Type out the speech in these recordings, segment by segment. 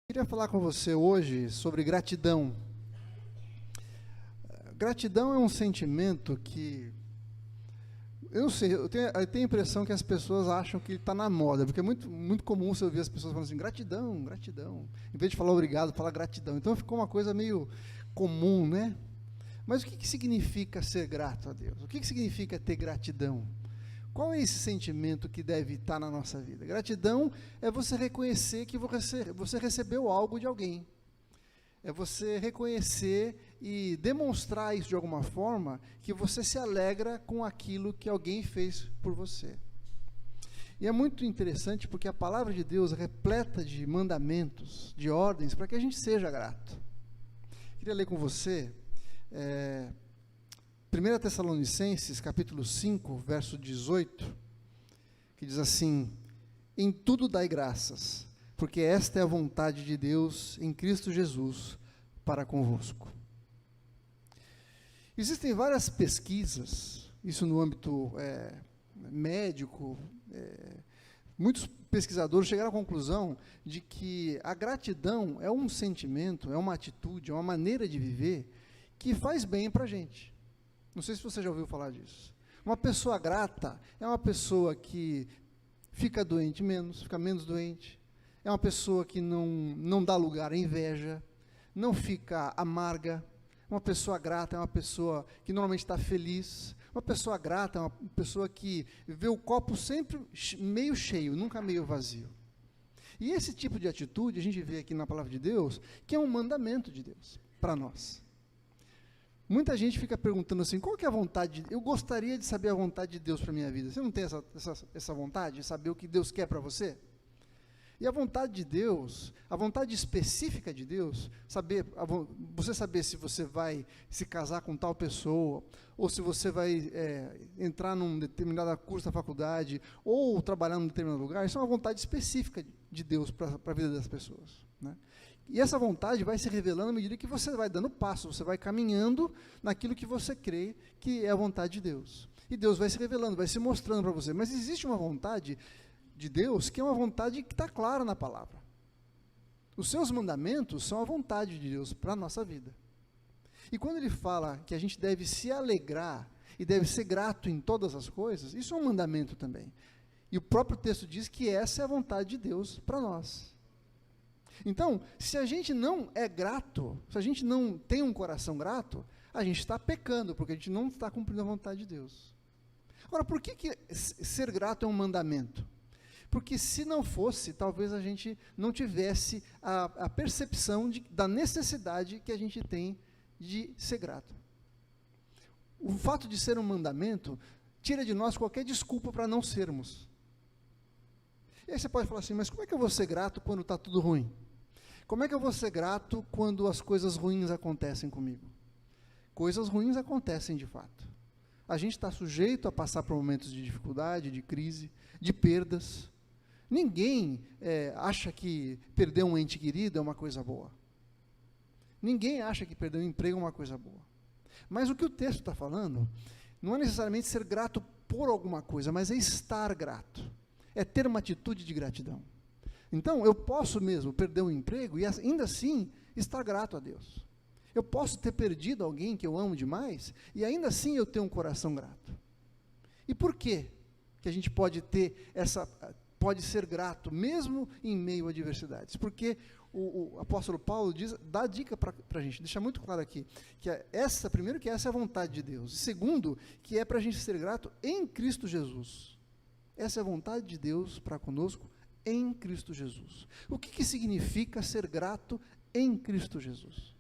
Queria falar com você hoje sobre gratidão. Gratidão é um sentimento que, eu não sei, eu tenho a impressão que as pessoas acham que está na moda, porque é muito comum você ouvir as pessoas falando assim, gratidão, gratidão. Em vez de falar obrigado, falar gratidão. Então ficou uma coisa meio comum, né? Mas o que significa ser grato a Deus? O que significa ter gratidão? Qual é esse sentimento que deve estar na nossa vida? Gratidão é você reconhecer que você recebeu algo de alguém. É você reconhecer e demonstrar isso de alguma forma, que você se alegra com aquilo que alguém fez por você. E é muito interessante porque a palavra de Deus é repleta de mandamentos, de ordens, para que a gente seja grato. Queria ler com você 1 Tessalonicenses, capítulo 5, verso 18, que diz assim: em tudo dai graças, porque esta é a vontade de Deus em Cristo Jesus para convosco. Existem várias pesquisas, isso no âmbito médico, muitos pesquisadores chegaram à conclusão de que a gratidão é um sentimento, é uma atitude, é uma maneira de viver que faz bem para a gente. Não sei se você já ouviu falar disso. Uma pessoa grata é uma pessoa que fica doente menos, fica menos doente. É uma pessoa que não dá lugar à inveja, não fica amarga. Uma pessoa grata é uma pessoa que normalmente está feliz. Uma pessoa grata é uma pessoa que vê o copo sempre meio cheio, nunca meio vazio. E esse tipo de atitude a gente vê aqui na palavra de Deus, que é um mandamento de Deus para nós. Muita gente fica perguntando assim, qual que é a vontade? Eu gostaria de saber a vontade de Deus para a minha vida. Você não tem essa vontade de saber o que Deus quer para você? E a vontade de Deus, a vontade específica de Deus, você saber se você vai se casar com tal pessoa, ou se você vai entrar num determinado curso da faculdade, ou trabalhar num determinado lugar, isso é uma vontade específica de Deus para a vida das pessoas, né? E essa vontade vai se revelando à medida que você vai dando passo, você vai caminhando naquilo que você crê que é a vontade de Deus. E Deus vai se revelando, vai se mostrando para você. Mas existe uma vontade de Deus que é uma vontade que está clara na palavra. Os seus mandamentos são a vontade de Deus para a nossa vida. E quando ele fala que a gente deve se alegrar e deve ser grato em todas as coisas, isso é um mandamento também. E o próprio texto diz que essa é a vontade de Deus para nós. Então, se a gente não é grato, se a gente não tem um coração grato, a gente está pecando, porque a gente não está cumprindo a vontade de Deus. Agora, por que ser grato é um mandamento? Porque se não fosse, talvez a gente não tivesse a percepção da necessidade que a gente tem de ser grato. O fato de ser um mandamento tira de nós qualquer desculpa para não sermos. E aí você pode falar assim, mas como é que eu vou ser grato quando está tudo ruim? Como é que eu vou ser grato quando as coisas ruins acontecem comigo? Coisas ruins acontecem de fato. A gente está sujeito a passar por momentos de dificuldade, de crise, de perdas. Ninguém acha que perder um ente querido é uma coisa boa. Ninguém acha que perder um emprego é uma coisa boa. Mas o que o texto está falando não é necessariamente ser grato por alguma coisa, mas é estar grato. É ter uma atitude de gratidão. Então, eu posso mesmo perder um emprego e ainda assim estar grato a Deus. Eu posso ter perdido alguém que eu amo demais e ainda assim eu ter um coração grato. E por quê que a gente pode ser grato mesmo em meio a adversidades? Porque o apóstolo Paulo dá dica para a gente, deixa muito claro aqui, que primeiro que essa é a vontade de Deus, e segundo, que é para a gente ser grato em Cristo Jesus. Essa é a vontade de Deus para conosco em Cristo Jesus. O que significa ser grato em Cristo Jesus?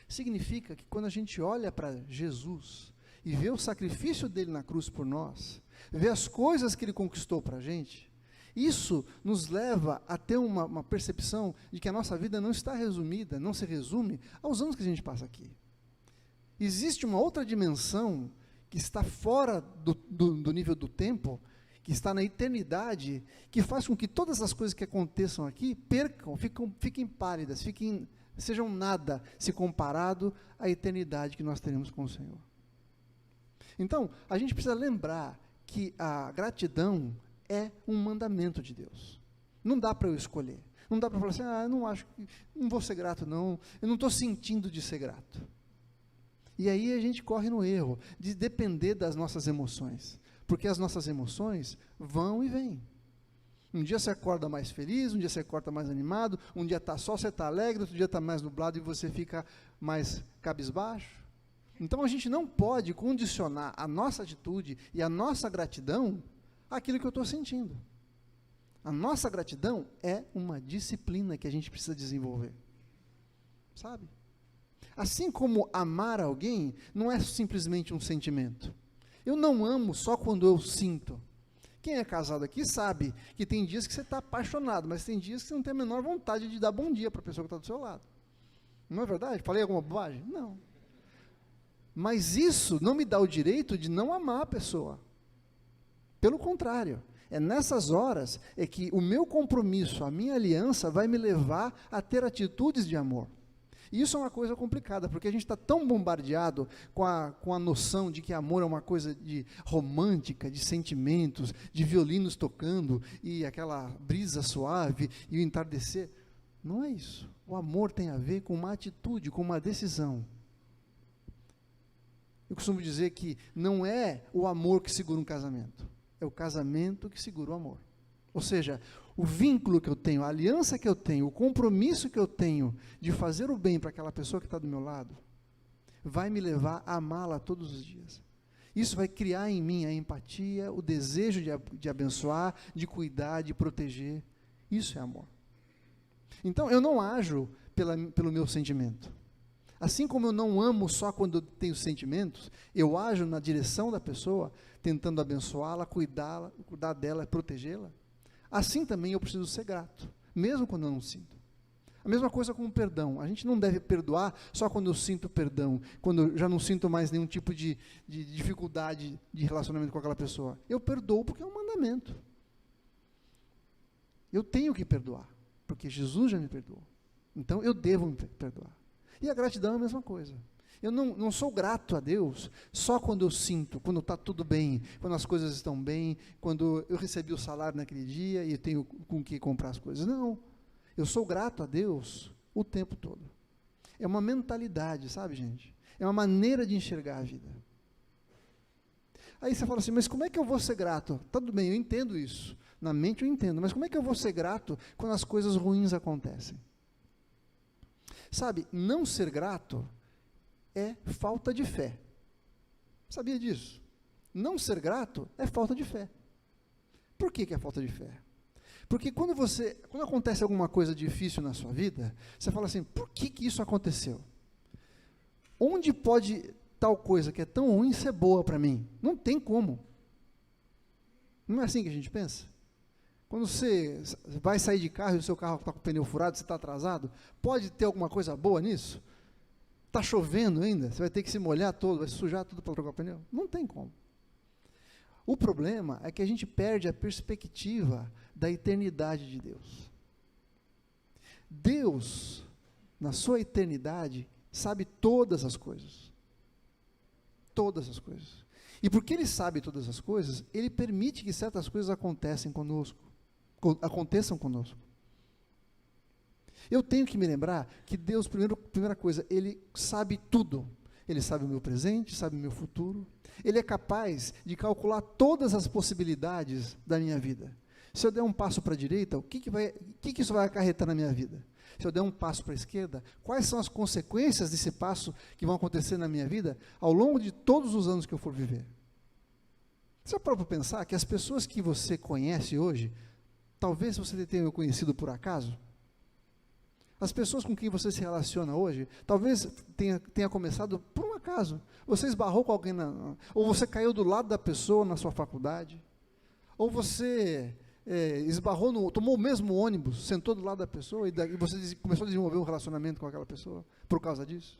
Significa que quando a gente olha para Jesus e vê o sacrifício dele na cruz por nós, vê as coisas que ele conquistou para a gente, isso nos leva a ter uma percepção de que a nossa vida não está resumida, não se resume aos anos que a gente passa aqui. Existe uma outra dimensão que está fora do nível do tempo, que está na eternidade, que faz com que todas as coisas que aconteçam aqui fiquem pálidas, sejam nada se comparado à eternidade que nós teremos com o Senhor. Então, a gente precisa lembrar que a gratidão é um mandamento de Deus. Não dá para eu escolher. Não dá para falar assim, eu não acho, não vou ser grato não, eu não estou sentindo de ser grato. E aí a gente corre no erro de depender das nossas emoções, porque as nossas emoções vão e vêm. Um dia você acorda mais feliz, um dia você acorda mais animado, um dia está só, você está alegre, outro dia está mais nublado e você fica mais cabisbaixo. Então a gente não pode condicionar a nossa atitude e a nossa gratidão àquilo que eu estou sentindo. A nossa gratidão é uma disciplina que a gente precisa desenvolver. Sabe? Assim como amar alguém não é simplesmente um sentimento. Eu não amo só quando eu sinto. Quem é casado aqui sabe que tem dias que você está apaixonado, mas tem dias que você não tem a menor vontade de dar bom dia para a pessoa que está do seu lado. Não é verdade? Falei alguma bobagem? Não. Mas isso não me dá o direito de não amar a pessoa. Pelo contrário, é nessas horas é que o meu compromisso, a minha aliança vai me levar a ter atitudes de amor. E isso é uma coisa complicada, porque a gente está tão bombardeado com a noção de que amor é uma coisa de romântica, de sentimentos, de violinos tocando, e aquela brisa suave, e o entardecer. Não é isso. O amor tem a ver com uma atitude, com uma decisão. Eu costumo dizer que não é o amor que segura um casamento, é o casamento que segura o amor. Ou seja, o vínculo que eu tenho, a aliança que eu tenho, o compromisso que eu tenho de fazer o bem para aquela pessoa que está do meu lado, vai me levar a amá-la todos os dias. Isso vai criar em mim a empatia, o desejo de abençoar, de cuidar, de proteger. Isso é amor. Então, eu não ajo pelo meu sentimento. Assim como eu não amo só quando eu tenho sentimentos, eu ajo na direção da pessoa, tentando abençoá-la, cuidar dela, protegê-la. Assim também eu preciso ser grato, mesmo quando eu não sinto. A mesma coisa com o perdão. A gente não deve perdoar só quando eu sinto perdão, quando eu já não sinto mais nenhum tipo de dificuldade de relacionamento com aquela pessoa. Eu perdoo porque é um mandamento. Eu tenho que perdoar, porque Jesus já me perdoou. Então eu devo me perdoar. E a gratidão é a mesma coisa. Eu não sou grato a Deus só quando eu sinto, quando está tudo bem, quando as coisas estão bem, quando eu recebi o salário naquele dia e eu tenho com que comprar as coisas. Não, eu sou grato a Deus o tempo todo. É uma mentalidade, sabe, gente? É uma maneira de enxergar a vida. Aí você fala assim, mas como é que eu vou ser grato? Tudo bem, eu entendo isso. Na mente eu entendo, mas como é que eu vou ser grato quando as coisas ruins acontecem? Sabe, não ser grato é falta de fé. Sabia disso? Não ser grato é falta de fé. Por que é falta de fé? Porque quando acontece alguma coisa difícil na sua vida, você fala assim, por que isso aconteceu? Onde pode tal coisa que é tão ruim ser boa para mim? Não tem como. Não é assim que a gente pensa? Quando você vai sair de carro e o seu carro está com o pneu furado, você está atrasado, pode ter alguma coisa boa nisso? Está chovendo ainda, você vai ter que se molhar todo, vai sujar tudo para trocar o pneu? Não tem como. O problema é que a gente perde a perspectiva da eternidade de Deus. Deus, na sua eternidade, sabe todas as coisas. Todas as coisas. E porque Ele sabe todas as coisas, Ele permite que certas coisas aconteçam conosco. Eu tenho que me lembrar que Deus, primeira coisa, Ele sabe tudo. Ele sabe o meu presente, sabe o meu futuro. Ele é capaz de calcular todas as possibilidades da minha vida. Se eu der um passo para a direita, o que isso vai acarretar na minha vida? Se eu der um passo para a esquerda, quais são as consequências desse passo que vão acontecer na minha vida ao longo de todos os anos que eu for viver? Você pode pensar que as pessoas que você conhece hoje, talvez você tenha conhecido por acaso? As pessoas com quem você se relaciona hoje, talvez tenha começado por um acaso. Você esbarrou com alguém, ou você caiu do lado da pessoa na sua faculdade, ou você tomou o mesmo ônibus, sentou do lado da pessoa e você começou a desenvolver um relacionamento com aquela pessoa por causa disso.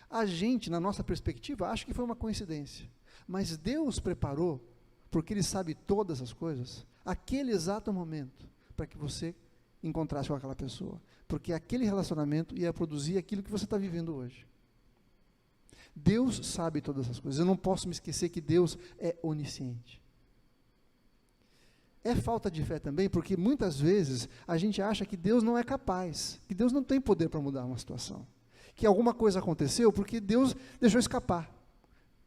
A gente, na nossa perspectiva, acha que foi uma coincidência, mas Deus preparou, porque Ele sabe todas as coisas, aquele exato momento para que você encontrasse com aquela pessoa, porque aquele relacionamento ia produzir aquilo que você está vivendo hoje. Deus sabe todas as coisas. Eu não posso me esquecer que Deus é onisciente. é falta de fé também, porque muitas vezes a gente acha que Deus não é capaz, que Deus não tem poder para mudar uma situação, que alguma coisa aconteceu porque Deus deixou escapar,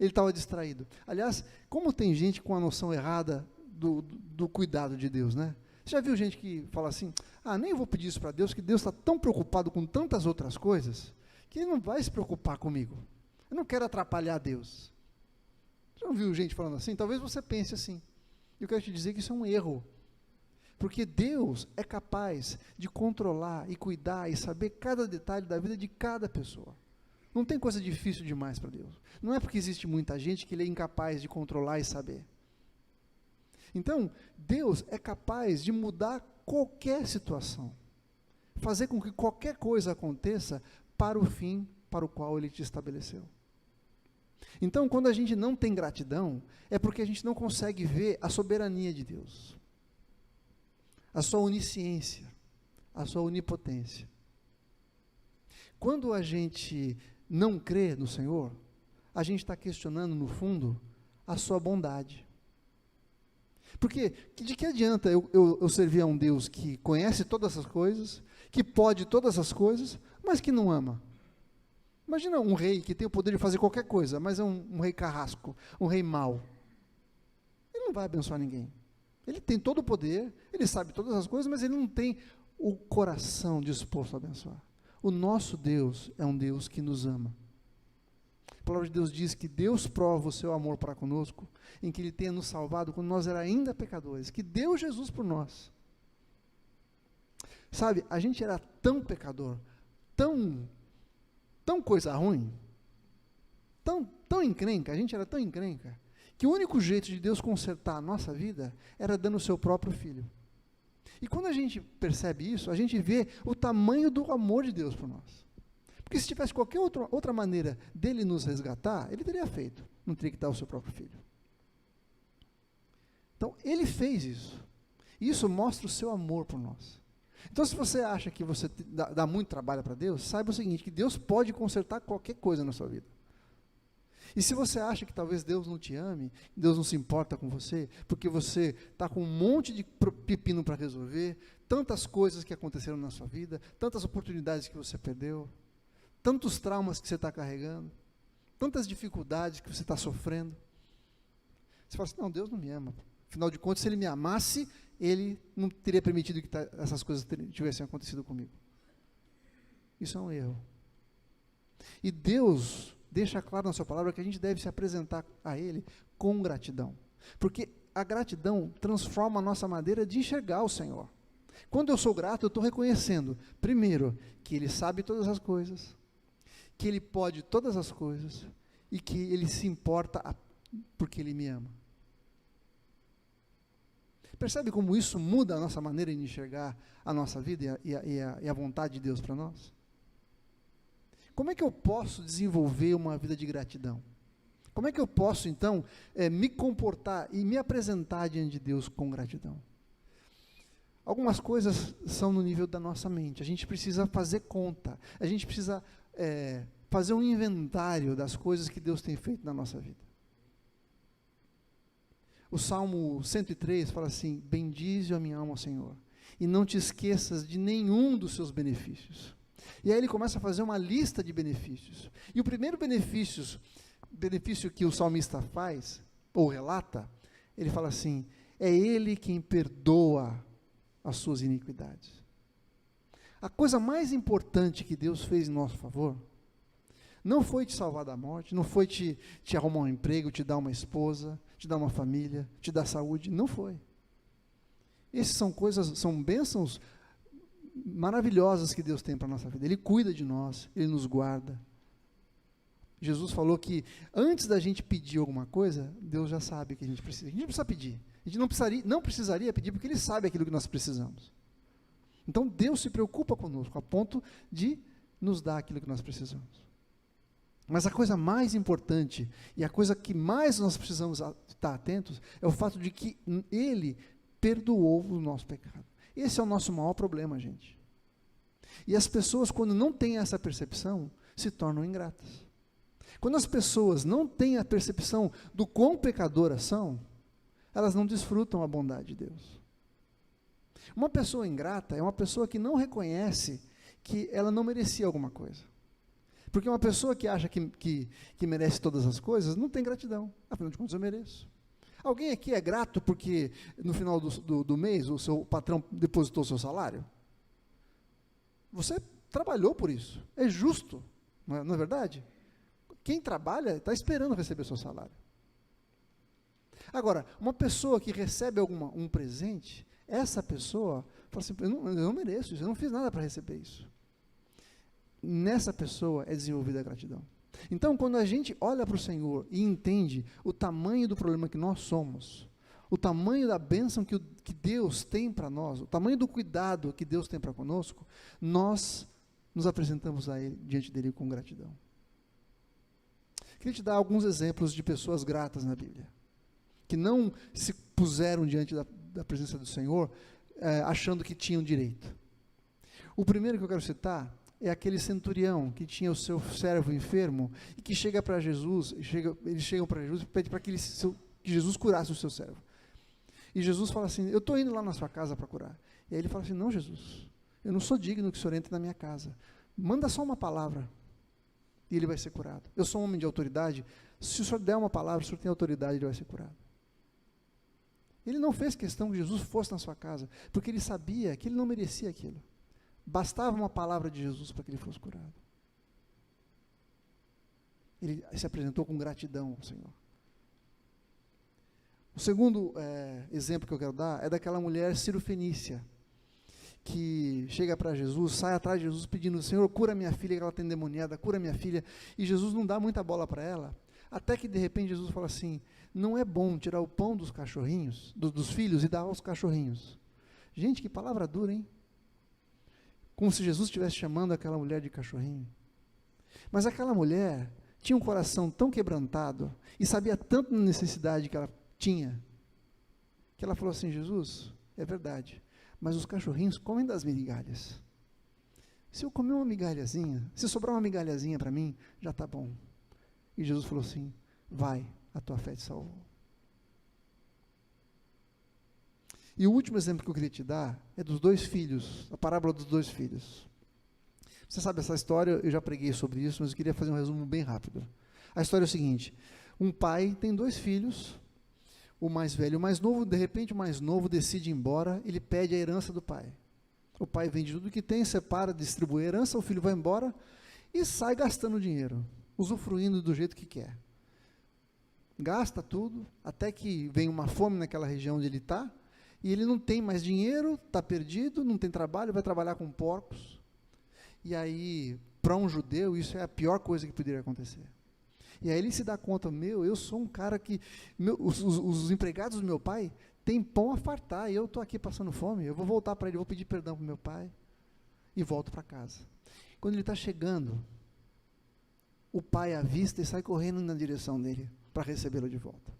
ele estava distraído. Aliás, como tem gente com a noção errada do cuidado de Deus, né? Você já viu gente que fala assim, nem vou pedir isso para Deus, que Deus está tão preocupado com tantas outras coisas, que Ele não vai se preocupar comigo, eu não quero atrapalhar Deus. Você não viu gente falando assim? Talvez você pense assim. Eu quero te dizer que isso é um erro, porque Deus é capaz de controlar e cuidar e saber cada detalhe da vida de cada pessoa. Não tem coisa difícil demais para Deus. Não é porque existe muita gente que Ele é incapaz de controlar e saber. Então, Deus é capaz de mudar qualquer situação, fazer com que qualquer coisa aconteça para o fim para o qual Ele te estabeleceu. Então, quando a gente não tem gratidão, é porque a gente não consegue ver a soberania de Deus, a sua onisciência, a sua onipotência. Quando a gente não crê no Senhor, a gente está questionando, no fundo, a sua bondade. Porque de que adianta eu servir a um Deus que conhece todas as coisas, que pode todas as coisas, mas que não ama? Imagina um rei que tem o poder de fazer qualquer coisa, mas é um rei carrasco, um rei mau. Ele não vai abençoar ninguém. Ele tem todo o poder, ele sabe todas as coisas, mas ele não tem o coração disposto a abençoar. O nosso Deus é um Deus que nos ama. A palavra de Deus diz que Deus prova o seu amor para conosco, em que Ele tenha nos salvado quando nós éramos ainda pecadores, que deu Jesus por nós. Sabe, a gente era tão pecador, tão coisa ruim, tão encrenca, a gente era tão encrenca, que o único jeito de Deus consertar a nossa vida era dando o seu próprio Filho. E quando a gente percebe isso, a gente vê o tamanho do amor de Deus por nós. Porque se tivesse qualquer outra maneira dele nos resgatar, ele teria feito, não teria que dar o seu próprio Filho. Então, ele fez isso. E isso mostra o seu amor por nós. Então, se você acha que você dá muito trabalho para Deus, saiba o seguinte, que Deus pode consertar qualquer coisa na sua vida. E se você acha que talvez Deus não te ame, Deus não se importa com você, porque você está com um monte de pepino para resolver, tantas coisas que aconteceram na sua vida, tantas oportunidades que você perdeu, tantos traumas que você está carregando, tantas dificuldades que você está sofrendo, você fala assim, não, Deus não me ama. Afinal de contas, se Ele me amasse, Ele não teria permitido que essas coisas tivessem acontecido comigo. Isso é um erro. E Deus deixa claro na sua palavra que a gente deve se apresentar a Ele com gratidão. Porque a gratidão transforma a nossa maneira de enxergar o Senhor. Quando eu sou grato, eu estou reconhecendo, primeiro, que Ele sabe todas as coisas, que Ele pode todas as coisas, e que Ele se importa porque Ele me ama. Percebe como isso muda a nossa maneira de enxergar a nossa vida e a vontade de Deus para nós? Como é que eu posso desenvolver uma vida de gratidão? Como é que eu posso, então, me comportar e me apresentar diante de Deus com gratidão? Algumas coisas são no nível da nossa mente. A gente precisa fazer conta. A gente precisa fazer um inventário das coisas que Deus tem feito na nossa vida. O Salmo 103 fala assim, bendize a minha alma ao Senhor, e não te esqueças de nenhum dos seus benefícios. E aí ele começa a fazer uma lista de benefícios. E o primeiro benefício que o salmista faz, ou relata, ele fala assim, é Ele quem perdoa as suas iniquidades. A coisa mais importante que Deus fez em nosso favor, não foi te salvar da morte, não foi te arrumar um emprego, te dar uma esposa, te dar uma família, te dar saúde, não foi. Essas são bênçãos maravilhosas que Deus tem para a nossa vida. Ele cuida de nós, Ele nos guarda. Jesus falou que antes da gente pedir alguma coisa, Deus já sabe o que a gente precisa. A gente não precisa pedir. A gente não precisaria pedir, porque Ele sabe aquilo que nós precisamos. Então Deus se preocupa conosco, a ponto de nos dar aquilo que nós precisamos. Mas a coisa mais importante, e a coisa que mais nós precisamos estar atentos, é o fato de que Ele perdoou o nosso pecado. Esse é o nosso maior problema, gente. E as pessoas, quando não têm essa percepção, se tornam ingratas. Quando as pessoas não têm a percepção do quão pecadoras são, elas não desfrutam a bondade de Deus. Uma pessoa ingrata é uma pessoa que não reconhece que ela não merecia alguma coisa. Porque uma pessoa que acha que merece todas as coisas, não tem gratidão. Afinal de contas, eu mereço. Alguém aqui é grato porque no final do mês o seu patrão depositou o seu salário? Você trabalhou por isso. É justo, não é verdade? Quem trabalha está esperando receber o seu salário. Agora, uma pessoa que recebe um presente, essa pessoa fala assim, eu não mereço isso, eu não fiz nada para receber isso. Nessa pessoa é desenvolvida a gratidão. Então, quando a gente olha para o Senhor e entende o tamanho do problema que nós somos, o tamanho da bênção que Deus tem para nós, o tamanho do cuidado que Deus tem para conosco, nós nos apresentamos a Ele, diante dEle com gratidão. Queria te dar alguns exemplos de pessoas gratas na Bíblia, que não se puseram diante da presença do Senhor achando que tinham direito. O primeiro que eu quero citar é aquele centurião que tinha o seu servo enfermo e que chega para Jesus, eles chegam para Jesus e pedem para que Jesus curasse o seu servo. E Jesus fala assim, eu estou indo lá na sua casa para curar. E aí ele fala assim, não, Jesus, eu não sou digno que o Senhor entre na minha casa. Manda só uma palavra e ele vai ser curado. Eu sou um homem de autoridade, se o Senhor der uma palavra, o Senhor tem autoridade, ele vai ser curado. Ele não fez questão que Jesus fosse na sua casa, porque ele sabia que ele não merecia aquilo. Bastava uma palavra de Jesus para que ele fosse curado. Ele se apresentou com gratidão ao Senhor. O segundo exemplo que eu quero dar é daquela mulher cirofenícia, que chega para Jesus, sai atrás de Jesus pedindo, Senhor, cura minha filha, que ela tem endemoniada, cura minha filha, e Jesus não dá muita bola para ela, até que de repente Jesus fala assim, não é bom tirar o pão dos cachorrinhos, dos filhos, e dar aos cachorrinhos. Gente, que palavra dura, hein? Como se Jesus estivesse chamando aquela mulher de cachorrinho. Mas aquela mulher tinha um coração tão quebrantado, e sabia tanto da necessidade que ela tinha, que ela falou assim, Jesus, é verdade, mas os cachorrinhos comem das migalhas. Se eu comer uma migalhazinha, se sobrar uma migalhazinha para mim, já está bom. E Jesus falou assim, vai, a tua fé te salvou. E o último exemplo que eu queria te dar é dos 2 filhos, a parábola dos 2 filhos. Você sabe essa história, eu já preguei sobre isso, mas eu queria fazer um resumo bem rápido. A história é o seguinte, um pai tem 2 filhos, o mais velho e o mais novo, de repente o mais novo decide ir embora, ele pede a herança do pai. O pai vende tudo que tem, separa, distribui a herança, o filho vai embora e sai gastando dinheiro, usufruindo do jeito que quer. Gasta tudo, até que vem uma fome naquela região onde ele está, e ele não tem mais dinheiro, está perdido, não tem trabalho, vai trabalhar com porcos. E aí, para um judeu, isso é a pior coisa que poderia acontecer. E aí ele se dá conta, eu sou um cara que, os empregados do meu pai têm pão a fartar, e eu estou aqui passando fome, eu vou voltar para ele, vou pedir perdão para o meu pai, e volto para casa. Quando ele está chegando, o pai avista e sai correndo na direção dele, para recebê-lo de volta.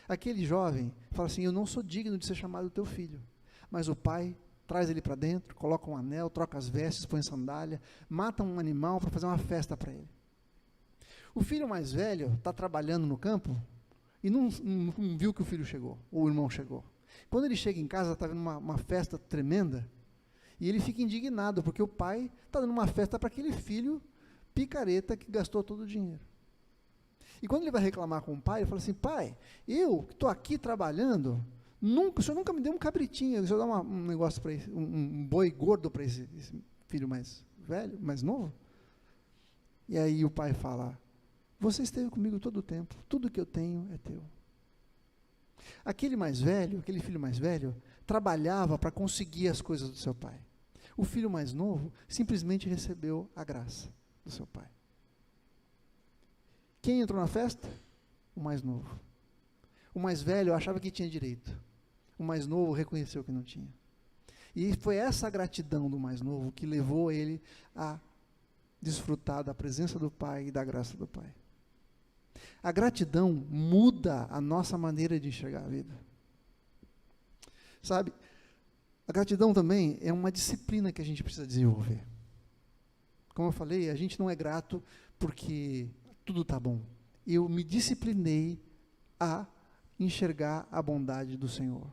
Aquele jovem fala assim, eu não sou digno de ser chamado teu filho, mas o pai traz ele para dentro, coloca um anel, troca as vestes, põe sandália, mata um animal para fazer uma festa para ele. O filho mais velho está trabalhando no campo e não viu que o filho chegou, ou o irmão chegou. Quando ele chega em casa, está vendo uma festa tremenda, e ele fica indignado, porque o pai está dando uma festa para aquele filho picareta que gastou todo o dinheiro. E quando ele vai reclamar com o pai, ele fala assim, pai, eu que estou aqui trabalhando, o senhor nunca me deu um cabritinho, o senhor dá um negócio para esse, um boi gordo para esse filho mais velho, mais novo? E aí o pai fala, você esteve comigo todo o tempo, tudo que eu tenho é teu. Aquele filho mais velho, trabalhava para conseguir as coisas do seu pai. O filho mais novo simplesmente recebeu a graça do seu pai. Quem entrou na festa? O mais novo. O mais velho achava que tinha direito. O mais novo reconheceu que não tinha. E foi essa gratidão do mais novo que levou ele a desfrutar da presença do pai e da graça do pai. A gratidão muda a nossa maneira de enxergar a vida. Sabe, a gratidão também é uma disciplina que a gente precisa desenvolver. Como eu falei, a gente não é grato porque tudo está bom. Eu me disciplinei a enxergar a bondade do Senhor.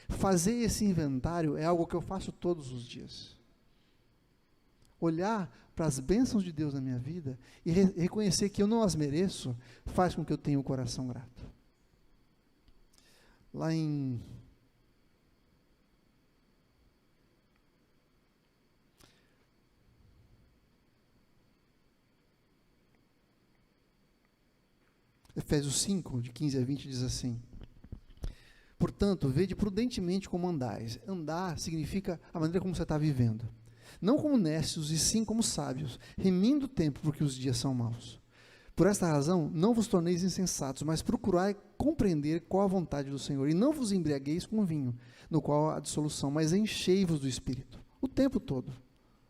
Fazer esse inventário é algo que eu faço todos os dias. Olhar para as bênçãos de Deus na minha vida e reconhecer que eu não as mereço, faz com que eu tenha o coração grato. Lá em Efésios 5, de 15 a 20, diz assim: portanto, vede prudentemente como andais. Andar significa a maneira como você está vivendo. Não como necios, e sim como sábios, remindo o tempo, porque os dias são maus. Por esta razão, não vos torneis insensatos, mas procurai compreender qual a vontade do Senhor. E não vos embriagueis com vinho, no qual há dissolução, mas enchei-vos do Espírito. O tempo todo.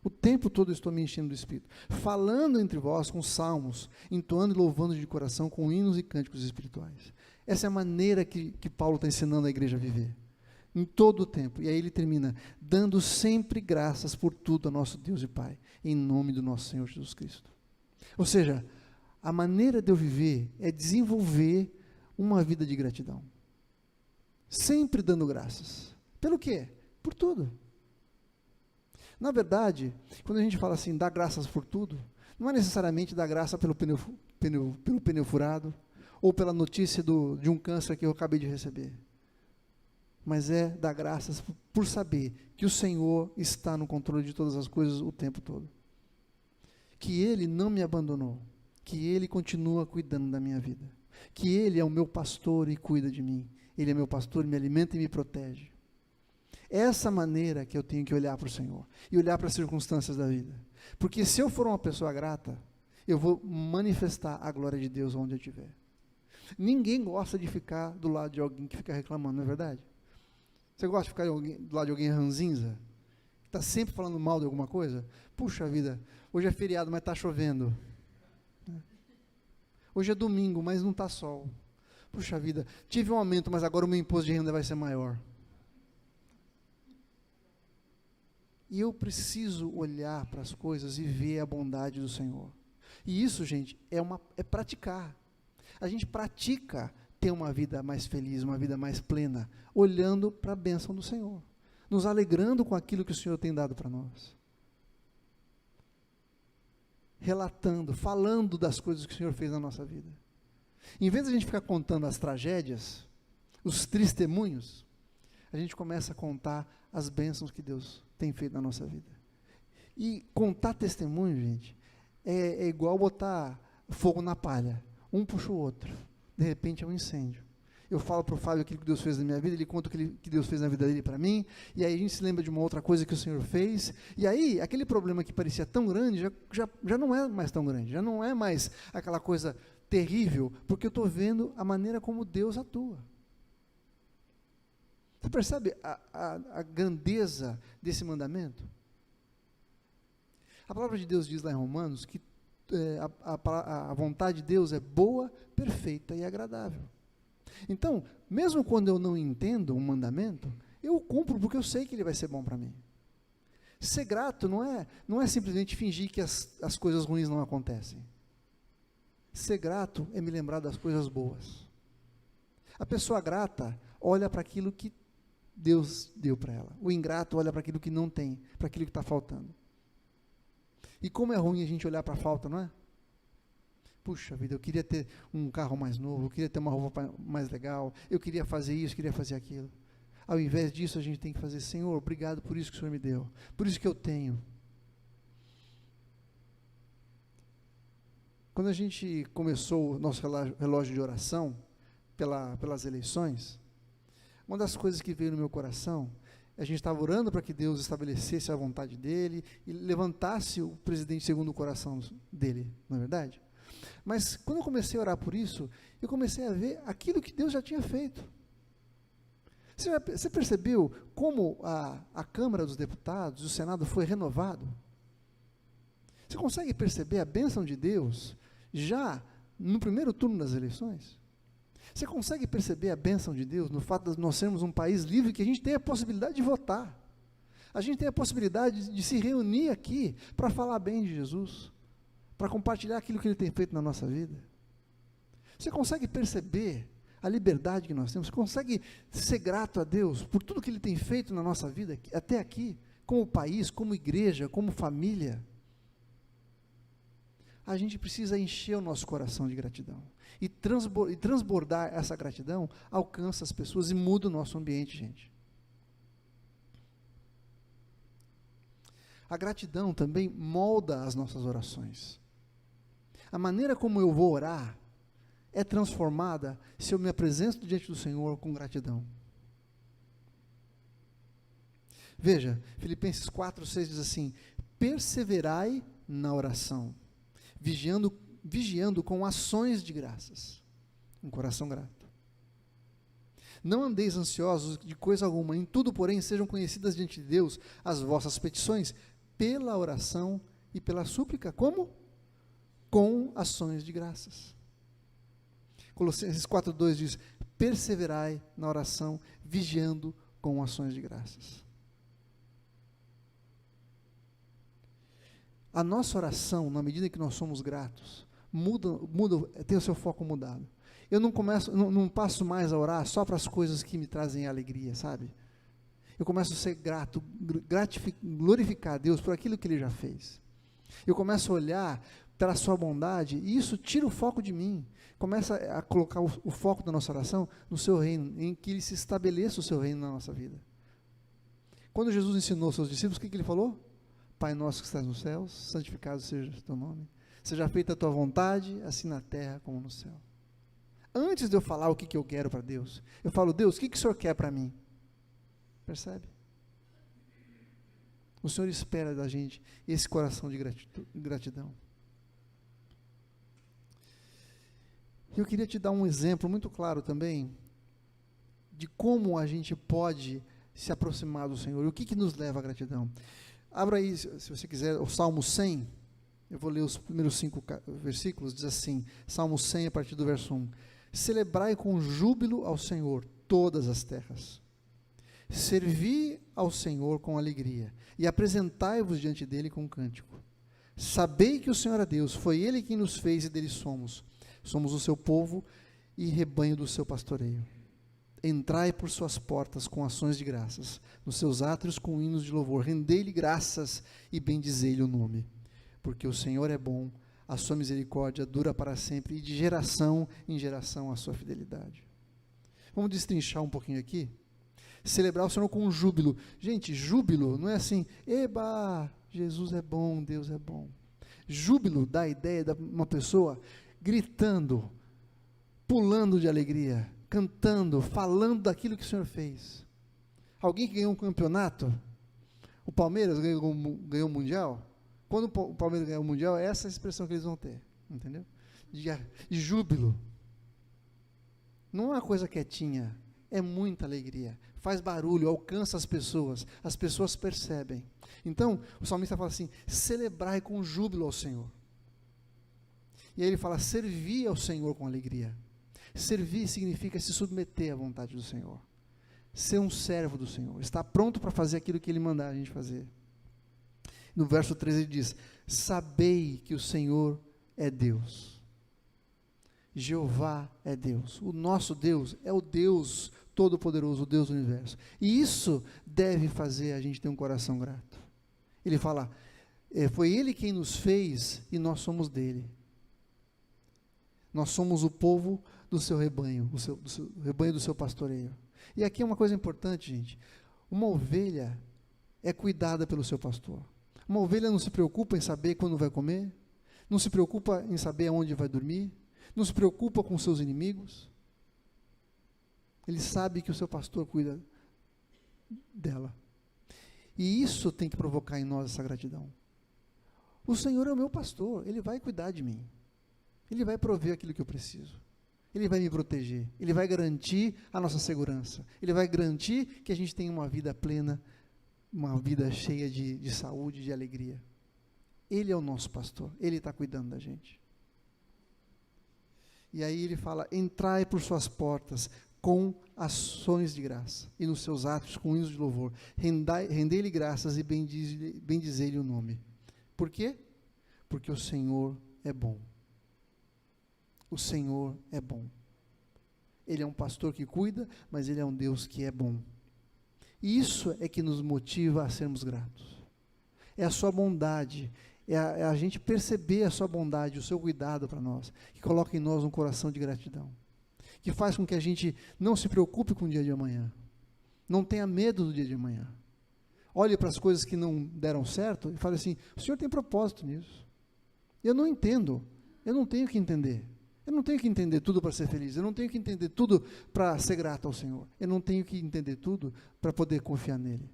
O tempo todo eu estou me enchendo do Espírito. Falando entre vós com salmos, entoando e louvando de coração com hinos e cânticos espirituais. Essa é a maneira que Paulo está ensinando a igreja a viver. Em todo o tempo. E aí ele termina, dando sempre graças por tudo a nosso Deus e Pai, em nome do nosso Senhor Jesus Cristo. Ou seja, a maneira de eu viver é desenvolver uma vida de gratidão. Sempre dando graças. Pelo quê? Por tudo. Na verdade, quando a gente fala assim, dá graças por tudo, não é necessariamente dar graça pelo pneu furado, ou pela notícia de um câncer que eu acabei de receber. Mas é dar graças por saber que o Senhor está no controle de todas as coisas o tempo todo. Que Ele não me abandonou, que Ele continua cuidando da minha vida, que Ele é o meu pastor e cuida de mim, Ele é meu pastor, me alimenta e me protege. Essa maneira que eu tenho que olhar para o Senhor, e olhar para as circunstâncias da vida, porque se eu for uma pessoa grata, eu vou manifestar a glória de Deus onde eu estiver. Ninguém gosta de ficar do lado de alguém que fica reclamando, não é verdade? Você gosta de ficar do lado de alguém ranzinza? Que está sempre falando mal de alguma coisa? Puxa vida, hoje é feriado, mas está chovendo. Hoje é domingo, mas não está sol. Puxa vida, tive um aumento, mas agora o meu imposto de renda vai ser maior. E eu preciso olhar para as coisas e ver a bondade do Senhor. E isso, gente, é praticar. A gente pratica ter uma vida mais feliz, uma vida mais plena, olhando para a bênção do Senhor, nos alegrando com aquilo que o Senhor tem dado para nós. Relatando, falando das coisas que o Senhor fez na nossa vida. Em vez de a gente ficar contando as tragédias, os testemunhos, a gente começa a contar as bênçãos que Deus tem feito na nossa vida. E contar testemunho, gente, é igual botar fogo na palha. Um puxa o outro. De repente é um incêndio. Eu falo para o Fábio aquilo que Deus fez na minha vida, ele conta o que Deus fez na vida dele para mim, e aí a gente se lembra de uma outra coisa que o Senhor fez, e aí aquele problema que parecia tão grande, já não é mais tão grande, já não é mais aquela coisa terrível, porque eu estou vendo a maneira como Deus atua. Você percebe a grandeza desse mandamento? A palavra de Deus diz lá em Romanos que a vontade de Deus é boa, perfeita e agradável. Então, mesmo quando eu não entendo um mandamento, eu o cumpro porque eu sei que ele vai ser bom para mim. Ser grato não é simplesmente fingir que as coisas ruins não acontecem. Ser grato é me lembrar das coisas boas. A pessoa grata olha para aquilo que Deus deu para ela. O ingrato olha para aquilo que não tem, para aquilo que está faltando. E como é ruim a gente olhar para a falta, não é? Puxa vida, eu queria ter um carro mais novo, eu queria ter uma roupa mais legal, eu queria fazer isso, queria fazer aquilo. Ao invés disso, a gente tem que fazer, Senhor, obrigado por isso que o Senhor me deu, por isso que eu tenho. Quando a gente começou o nosso relógio de oração, pelas eleições, uma das coisas que veio no meu coração, a gente estava orando para que Deus estabelecesse a vontade dele e levantasse o presidente segundo o coração dele, não é verdade? Mas quando eu comecei a orar por isso, eu comecei a ver aquilo que Deus já tinha feito. Você percebeu como a Câmara dos Deputados, o Senado foi renovado? Você consegue perceber a bênção de Deus já no primeiro turno das eleições? Você consegue perceber a bênção de Deus no fato de nós sermos um país livre, que a gente tem a possibilidade de votar? A gente tem a possibilidade de se reunir aqui para falar bem de Jesus, para compartilhar aquilo que Ele tem feito na nossa vida. Você consegue perceber a liberdade que nós temos? Você consegue ser grato a Deus por tudo que Ele tem feito na nossa vida, até aqui, como país, como igreja, como família? A gente precisa encher o nosso coração de gratidão. E transbordar essa gratidão alcança as pessoas e muda o nosso ambiente, gente. A gratidão também molda as nossas orações. A maneira como eu vou orar é transformada se eu me apresento diante do Senhor com gratidão. Veja, Filipenses 4:6 diz assim: perseverai na oração, vigiando com ações de graças, um coração grato. Não andeis ansiosos de coisa alguma, em tudo, porém, sejam conhecidas diante de Deus as vossas petições, pela oração e pela súplica. Como? Com ações de graças. Colossenses 4:2 diz: perseverai na oração, vigiando com ações de graças. A nossa oração, na medida que nós somos gratos, tem o seu foco mudado. Eu não passo mais a orar só para as coisas que me trazem alegria, sabe? Eu começo a ser grato, glorificar a Deus por aquilo que Ele já fez. Eu começo a olhar para a sua bondade, e isso tira o foco de mim. Começa a colocar o foco da nossa oração no seu reino, em que Ele se estabeleça o seu reino na nossa vida. Quando Jesus ensinou aos seus discípulos, o que Ele falou? Pai nosso que estás nos céus, santificado seja o teu nome. Seja feita a tua vontade, assim na terra como no céu. Antes de eu falar o que eu quero para Deus, eu falo: Deus, o que o Senhor quer para mim? Percebe? O Senhor espera da gente esse coração de gratidão. Eu queria te dar um exemplo muito claro também de como a gente pode se aproximar do Senhor. O que nos leva à gratidão? Abra aí, se você quiser, o Salmo 100. Eu vou ler os primeiros 5 versículos. Diz assim, Salmo 100, a partir do verso 1. Celebrai com júbilo ao Senhor todas as terras. Servi ao Senhor com alegria, e apresentai-vos diante dele com cântico. Sabei que o Senhor é Deus, foi Ele quem nos fez e dele somos. Somos o seu povo e rebanho do seu pastoreio. Entrai por suas portas com ações de graças, nos seus átrios com hinos de louvor. Rendei-lhe graças e bendizei-lhe o nome. Porque o Senhor é bom, a sua misericórdia dura para sempre, e de geração em geração a sua fidelidade. Vamos destrinchar um pouquinho aqui. Celebrar o Senhor com júbilo. Gente, júbilo não é assim, eba, Jesus é bom, Deus é bom. Júbilo dá a ideia de uma pessoa gritando, pulando de alegria, cantando, falando daquilo que o Senhor fez. Alguém que ganhou um campeonato, o Palmeiras ganhou o Mundial, quando o Palmeiras ganhou o Mundial, é essa a expressão que eles vão ter, entendeu? De júbilo. Não é uma coisa quietinha, é muita alegria, faz barulho, alcança as pessoas percebem. Então, o salmista fala assim, celebrai com júbilo ao Senhor. E aí ele fala, servir ao Senhor com alegria. Servir significa se submeter à vontade do Senhor. Ser um servo do Senhor. Estar pronto para fazer aquilo que Ele mandar a gente fazer. No verso 13 ele diz, sabei que o Senhor é Deus. Jeová é Deus. O nosso Deus é o Deus Todo-Poderoso, o Deus do Universo. E isso deve fazer a gente ter um coração grato. Ele fala, foi Ele quem nos fez e nós somos dele. Nós somos o povo do seu rebanho, do rebanho do seu pastoreio. E aqui é uma coisa importante, gente. Uma ovelha é cuidada pelo seu pastor. Uma ovelha não se preocupa em saber quando vai comer, não se preocupa em saber aonde vai dormir, não se preocupa com seus inimigos. Ele sabe que o seu pastor cuida dela. E isso tem que provocar em nós essa gratidão. O Senhor é o meu pastor, Ele vai cuidar de mim. Ele vai prover aquilo que eu preciso. Ele vai me proteger. Ele vai garantir a nossa segurança. Ele vai garantir que a gente tenha uma vida plena, uma vida cheia de saúde, de alegria. Ele é o nosso pastor. Ele está cuidando da gente. E aí ele fala, entrai por suas portas com ações de graça, e nos seus atos com hinos de louvor. Rendei-lhe graças e bendizei-lhe o nome. Por quê? Porque o Senhor é bom. O Senhor é bom. Ele é um pastor que cuida, mas Ele é um Deus que é bom. E isso é que nos motiva a sermos gratos. É a sua bondade, é a gente perceber a sua bondade, o seu cuidado para nós, que coloca em nós um coração de gratidão, que faz com que a gente não se preocupe com o dia de amanhã, não tenha medo do dia de amanhã. Olhe para as coisas que não deram certo e fale assim: o Senhor tem propósito nisso. Eu não entendo, eu não tenho que entender. Eu não tenho que entender tudo para ser feliz, eu não tenho que entender tudo para ser grato ao Senhor, eu não tenho que entender tudo para poder confiar nele.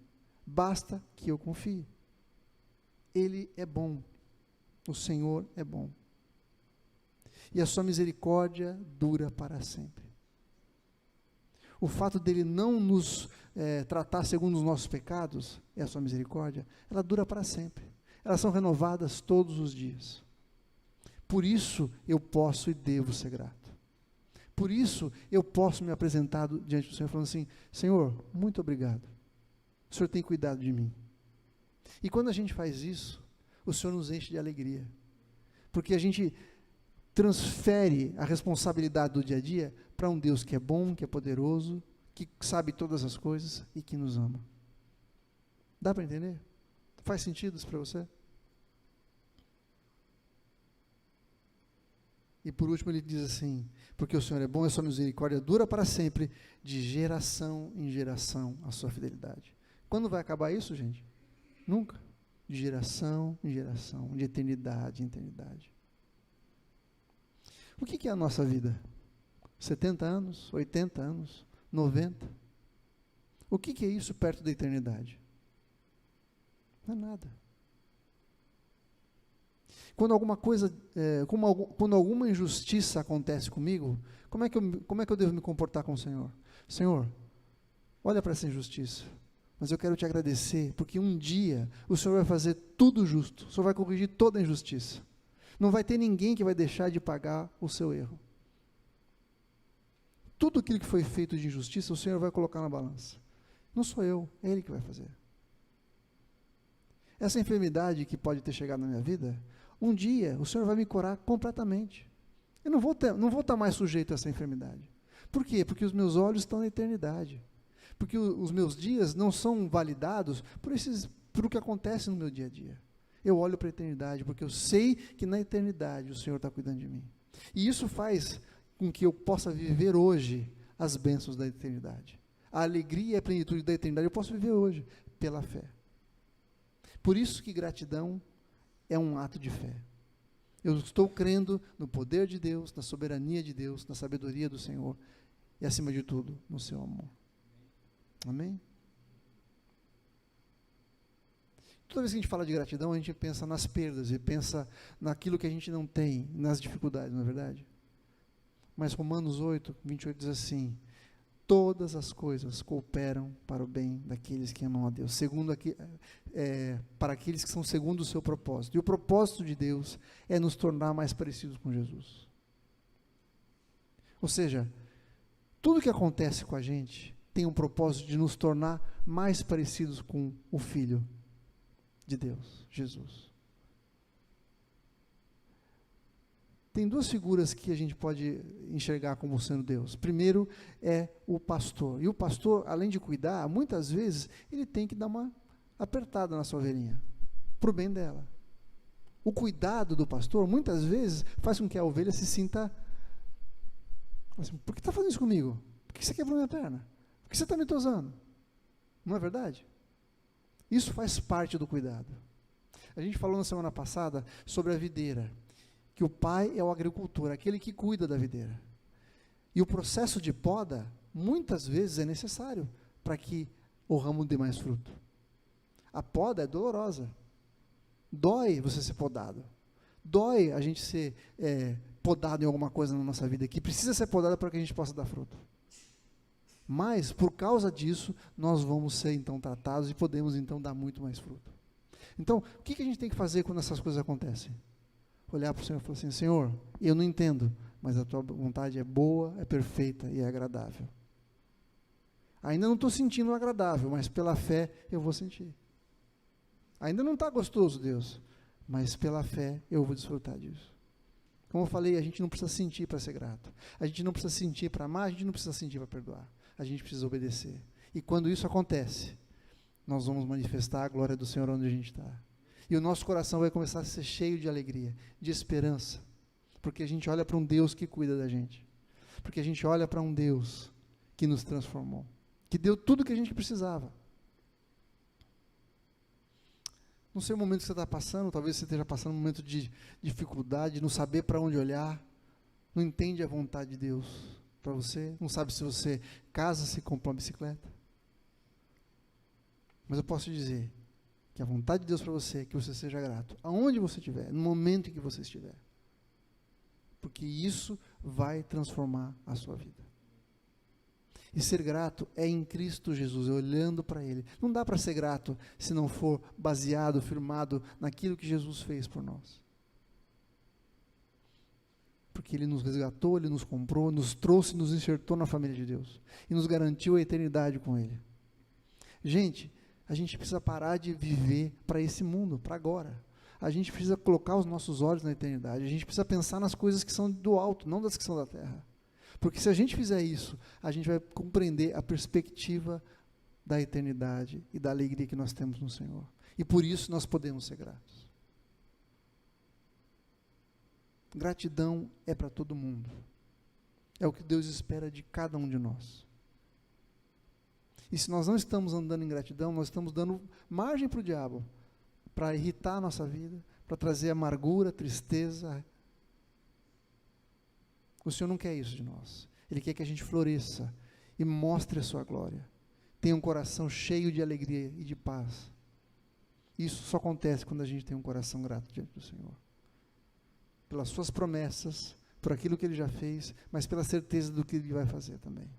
Basta que eu confie. Ele é bom, o Senhor é bom. E a sua misericórdia dura para sempre. O fato dele não nos tratar segundo os nossos pecados, é a sua misericórdia, ela dura para sempre. Elas são renovadas todos os dias. Por isso eu posso e devo ser grato. Por isso eu posso me apresentar diante do Senhor falando assim: Senhor, muito obrigado. O Senhor tem cuidado de mim. E quando a gente faz isso, o Senhor nos enche de alegria. Porque a gente transfere a responsabilidade do dia a dia para um Deus que é bom, que é poderoso, que sabe todas as coisas e que nos ama. Dá para entender? Faz sentido isso para você? E por último ele diz assim: porque o Senhor é bom e a sua misericórdia dura para sempre, de geração em geração a sua fidelidade. Quando vai acabar isso, gente? Nunca. De geração em geração, de eternidade em eternidade. O que é a nossa vida? 70 anos, 80 anos, 90? O que é isso perto da eternidade? Não é nada. Quando alguma coisa, quando alguma injustiça acontece comigo, como é que eu devo me comportar com o Senhor? Senhor, olha para essa injustiça, mas eu quero te agradecer, porque um dia o Senhor vai fazer tudo justo, o Senhor vai corrigir toda a injustiça. Não vai ter ninguém que vai deixar de pagar o seu erro. Tudo aquilo que foi feito de injustiça, o Senhor vai colocar na balança. Não sou eu, é Ele que vai fazer. Essa enfermidade que pode ter chegado na minha vida, um dia o Senhor vai me curar completamente. Eu não vou estar mais sujeito a essa enfermidade. Por quê? Porque os meus olhos estão na eternidade. Porque os meus dias não são validados por o que acontece no meu dia a dia. Eu olho para a eternidade, porque eu sei que na eternidade o Senhor está cuidando de mim. E isso faz com que eu possa viver hoje as bênçãos da eternidade. A alegria e a plenitude da eternidade eu posso viver hoje, pela fé. Por isso que gratidão é um ato de fé. Eu estou crendo no poder de Deus, na soberania de Deus, na sabedoria do Senhor e, acima de tudo, no seu amor. Amém? Toda vez que a gente fala de gratidão, a gente pensa nas perdas e pensa naquilo que a gente não tem, nas dificuldades, não é verdade? Mas Romanos 8, 28 diz assim: todas as coisas cooperam para o bem daqueles que amam a Deus, para aqueles que são segundo o seu propósito. E o propósito de Deus é nos tornar mais parecidos com Jesus. Ou seja, tudo que acontece com a gente tem um propósito de nos tornar mais parecidos com o Filho de Deus, Jesus. Tem duas figuras que a gente pode enxergar como sendo Deus. Primeiro é o pastor. E o pastor, além de cuidar, muitas vezes ele tem que dar uma apertada na sua ovelhinha, para o bem dela. O cuidado do pastor, muitas vezes, faz com que a ovelha se sinta assim: por que está fazendo isso comigo? Por que você quebrou minha perna? Por que você está me tosando? Não é verdade? Isso faz parte do cuidado. A gente falou na semana passada sobre a videira, que o pai é o agricultor, aquele que cuida da videira. E o processo de poda, muitas vezes, é necessário para que o ramo dê mais fruto. A poda é dolorosa. Dói você ser podado. Dói a gente ser podado em alguma coisa na nossa vida, que precisa ser podada para que a gente possa dar fruto. Mas, por causa disso, nós vamos ser, então, tratados e podemos, então, dar muito mais fruto. Então, o que a gente tem que fazer quando essas coisas acontecem? Olhar para o Senhor e falar assim: Senhor, eu não entendo, mas a tua vontade é boa, é perfeita e é agradável. Ainda não estou sentindo o agradável, mas pela fé eu vou sentir. Ainda não está gostoso, Deus, mas pela fé eu vou desfrutar disso. Como eu falei, a gente não precisa sentir para ser grato. A gente não precisa sentir para amar, a gente não precisa sentir para perdoar. A gente precisa obedecer. E quando isso acontece, nós vamos manifestar a glória do Senhor onde a gente está. E o nosso coração vai começar a ser cheio de alegria, de esperança. Porque a gente olha para um Deus que cuida da gente. Porque a gente olha para um Deus que nos transformou. Que deu tudo o que a gente precisava. Não sei o momento que você está passando, talvez você esteja passando um momento de dificuldade, não saber para onde olhar, não entende a vontade de Deus para você, não sabe se você casa, se compra uma bicicleta. Mas eu posso dizer que a vontade de Deus para você é que você seja grato, aonde você estiver, no momento em que você estiver. Porque isso vai transformar a sua vida. E ser grato é em Cristo Jesus, é olhando para Ele. Não dá para ser grato se não for baseado, firmado naquilo que Jesus fez por nós. Porque Ele nos resgatou, Ele nos comprou, nos trouxe, nos enxertou na família de Deus. E nos garantiu a eternidade com Ele. Gente, a gente precisa parar de viver para esse mundo, para agora. A gente precisa colocar os nossos olhos na eternidade. A gente precisa pensar nas coisas que são do alto, não das que são da terra. Porque se a gente fizer isso, a gente vai compreender a perspectiva da eternidade e da alegria que nós temos no Senhor. E por isso nós podemos ser gratos. Gratidão é para todo mundo. É o que Deus espera de cada um de nós. E se nós não estamos andando em gratidão, nós estamos dando margem para o diabo, para irritar a nossa vida, para trazer amargura, tristeza. O Senhor não quer isso de nós. Ele quer que a gente floresça e mostre a sua glória. Tenha um coração cheio de alegria e de paz. Isso só acontece quando a gente tem um coração grato diante do Senhor. Pelas suas promessas, por aquilo que Ele já fez, mas pela certeza do que Ele vai fazer também.